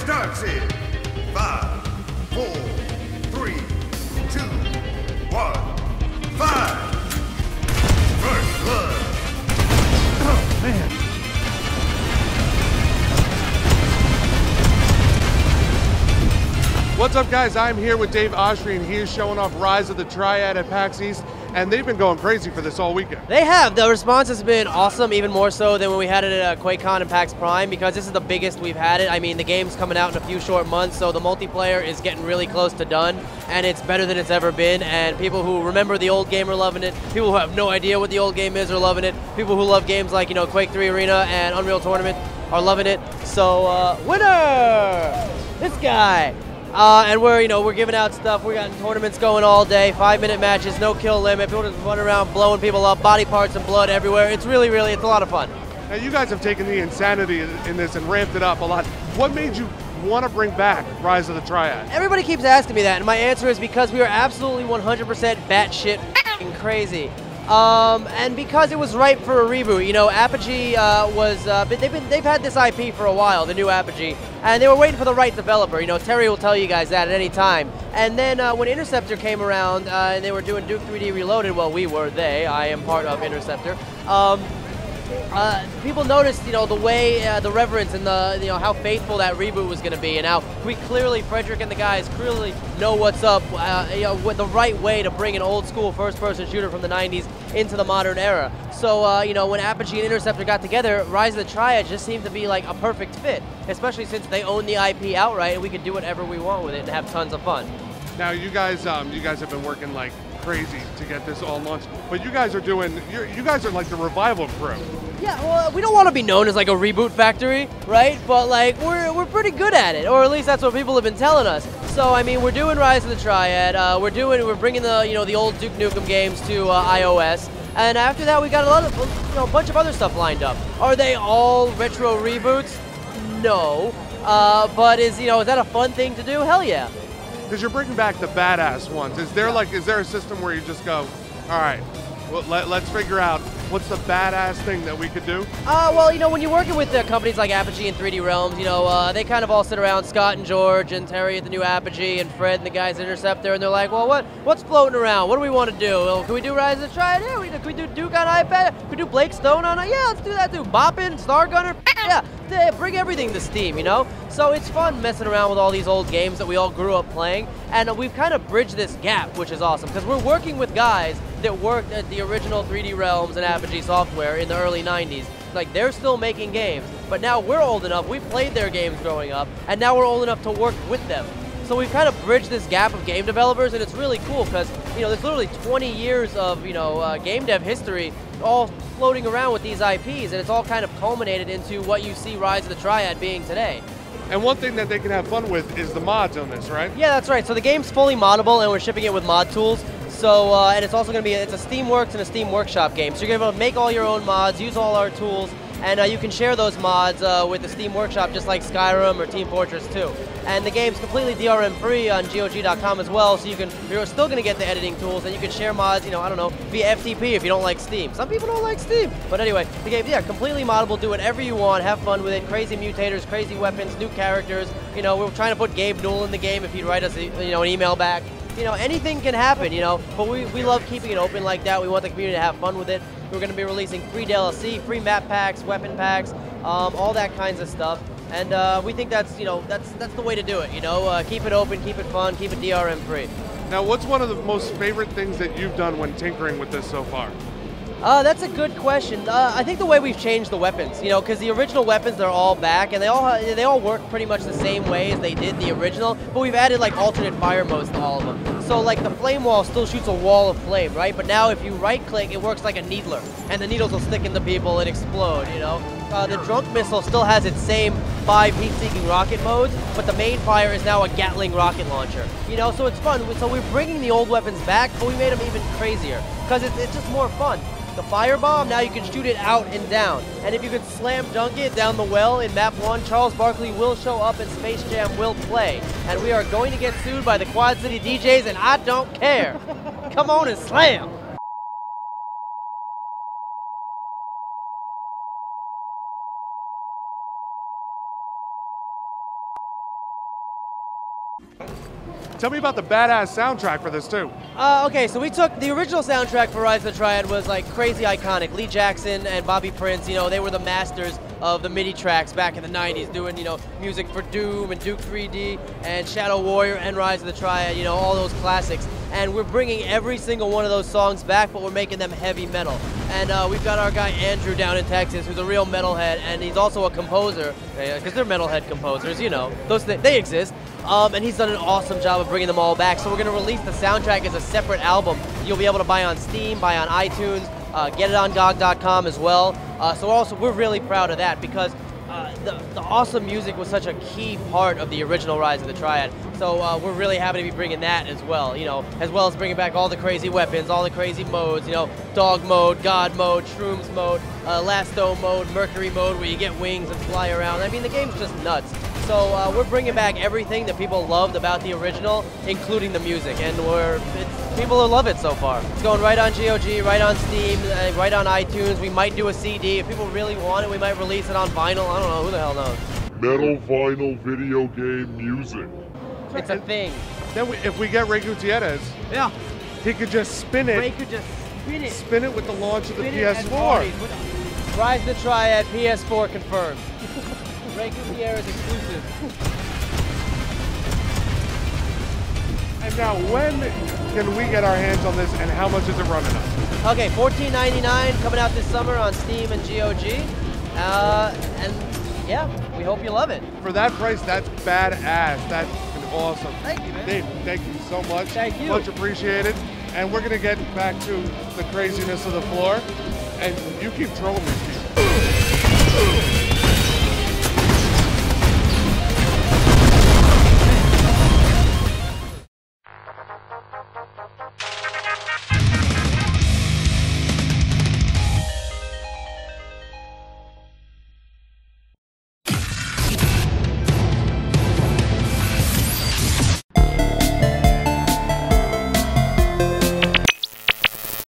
starts in 5, 4, 3, 2, 1, 5. First blood. Oh, man. What's up, guys? I'm here with Dave Oshry, and he is showing off Rise of the Triad at PAX East, and they've been going crazy for this all weekend. They have. The response has been awesome, even more so than when we had it at QuakeCon and PAX Prime, because this is the biggest we've had it. I mean, the game's coming out in a few short months, so the multiplayer is getting really close to done, and it's better than it's ever been, and people who remember the old game are loving it. People who have no idea what the old game is are loving it. People who love games like, Quake 3 Arena and Unreal Tournament are loving it. So, winner! This guy! And we're giving out stuff. We got tournaments going all day, 5-minute matches, no kill limit. People just run around blowing people up, body parts and blood everywhere. It's really, it's a lot of fun. Now, you guys have taken the insanity in this and ramped it up a lot. What made you want to bring back Rise of the Triad? Everybody keeps asking me that, and my answer is because we are absolutely 100% batshit crazy. And because it was ripe for a reboot. Apogee they've had this IP for a while, the new Apogee, and they were waiting for the right developer. Terry will tell you guys that at any time. And then when Interceptor came around and they were doing Duke 3D Reloaded, well, I am part of Interceptor. People noticed, the way, the reverence and the, how faithful that reboot was going to be, and how Frederick and the guys clearly know what's up, with the right way to bring an old school first-person shooter from the 90s into the modern era. So, when Apogee and Interceptor got together, Rise of the Triad just seemed to be like a perfect fit, especially since they own the IP outright and we can do whatever we want with it and have tons of fun. Now, you guys have been working like crazy to get this all launched, but you guys are like the revival crew. Yeah, well, we don't want to be known as like a reboot factory, right? But like we're pretty good at it, or at least that's what people have been telling us. So I mean, we're doing Rise of the Triad. We're bringing the the old Duke Nukem games to iOS, and after that we got a bunch of other stuff lined up. Are they all retro reboots? No, but is that a fun thing to do? Hell yeah. Because you're bringing back the badass ones. Is there a system where you just go, all right, well, let's figure out what's the badass thing that we could do? Well, when you're working with companies like Apogee and 3D Realms, they kind of all sit around, Scott and George and Terry at the new Apogee and Fred and the guys at Interceptor, and they're like, well, what's floating around? What do we want to do? Well, can we do Rise of the Triad? Yeah, can we do Duke on iPad? Can we do Blake Stone on Yeah, let's do that too. Boppin', Star Gunner? Yeah, bring everything to Steam, So it's fun messing around with all these old games that we all grew up playing, and we've kind of bridged this gap, which is awesome, because we're working with guys that worked at the original 3D Realms and Apogee software in the early 90s. Like, they're still making games, but now we're old enough, we played their games growing up, and now we're old enough to work with them. So we've kind of bridged this gap of game developers, and it's really cool because, there's literally 20 years of, game dev history all floating around with these IPs, and it's all kind of culminated into what you see Rise of the Triad being today. And one thing that they can have fun with is the mods on this, right? Yeah, that's right. So the game's fully moddable, and we're shipping it with mod tools. So, and it's also going to be, it's a Steamworks and a Steam Workshop game. So you're going to be able to make all your own mods, use all our tools, and you can share those mods with the Steam Workshop just like Skyrim or Team Fortress 2. And the game's completely DRM free on GOG.com as well, so you're still going to get the editing tools, and you can share mods, I don't know, via FTP if you don't like Steam. Some people don't like Steam. But anyway, the game, yeah, completely moddable, do whatever you want, have fun with it, crazy mutators, crazy weapons, new characters. We're trying to put Gabe Newell in the game if he'd write us an email back. Anything can happen, but we love keeping it open like that. We want the community to have fun with it. We're going to be releasing free DLC, free map packs, weapon packs, all that kinds of stuff. And we think that's the way to do it, keep it open, keep it fun, keep it DRM free. Now, what's one of the most favorite things that you've done when tinkering with this so far? That's a good question. I think the way we've changed the weapons, because the original weapons, they're all back, and they all work pretty much the same way as they did the original, but we've added like alternate fire modes to all of them. So like the flame wall still shoots a wall of flame, right? But now if you right click, it works like a needler, and the needles will stick into people and explode, The drunk missile still has its same 5 heat-seeking rocket modes, but the main fire is now a Gatling rocket launcher. So it's fun. So we're bringing the old weapons back, but we made them even crazier, because it's just more fun. The firebomb, now you can shoot it out and down. And if you can slam dunk it down the well in map 1, Charles Barkley will show up and Space Jam will play. And we are going to get sued by the Quad City DJs, and I don't care. Come on and slam. Tell me about the badass soundtrack for this too. Okay, so we took the original soundtrack for Rise of the Triad was like crazy iconic. Lee Jackson and Bobby Prince, you know, they were the masters of the MIDI tracks back in the 90s, doing, you know, music for Doom and Duke 3D and Shadow Warrior and Rise of the Triad, you know, all those classics. And we're bringing every single one of those songs back, but we're making them heavy metal. And we've got our guy Andrew down in Texas, who's a real metalhead, and he's also a composer, because they're metalhead composers, you know, they exist. And he's done an awesome job of bringing them all back. So we're going to release the soundtrack as a separate album. You'll be able to buy on Steam, buy on iTunes, get it on GOG.com as well. So we're really proud of that because the awesome music was such a key part of the original Rise of the Triad. So we're really happy to be bringing that as well, you know, as well as bringing back all the crazy weapons, all the crazy modes, you know, dog mode, god mode, shrooms mode, lasto mode, mercury mode, where you get wings and fly around. I mean, the game's just nuts. So we're bringing back everything that people loved about the original, including the music, and people love it so far. It's going right on GOG, right on Steam, right on iTunes. We might do a CD. If people really want it, we might release it on vinyl. I don't know, who the hell knows? Metal vinyl video game music. It's a thing. Then if we get Ray Gutierrez, Yeah. he could just spin it. Ray could just spin it. Spin it with the launch of the Spin it at PS4. parties. Rise of the Triad, PS4 confirmed. Ray Gutierrez exclusive. And now, when can we get our hands on this, and how much is it running us? Okay, $14.99 coming out this summer on Steam and GOG. And yeah, we hope you love it. For that price, that's badass. That's awesome. Thank you, man. Dave, thank you so much. Thank you. Much appreciated. And we're gonna get back to the craziness of the floor. And you keep trolling these people.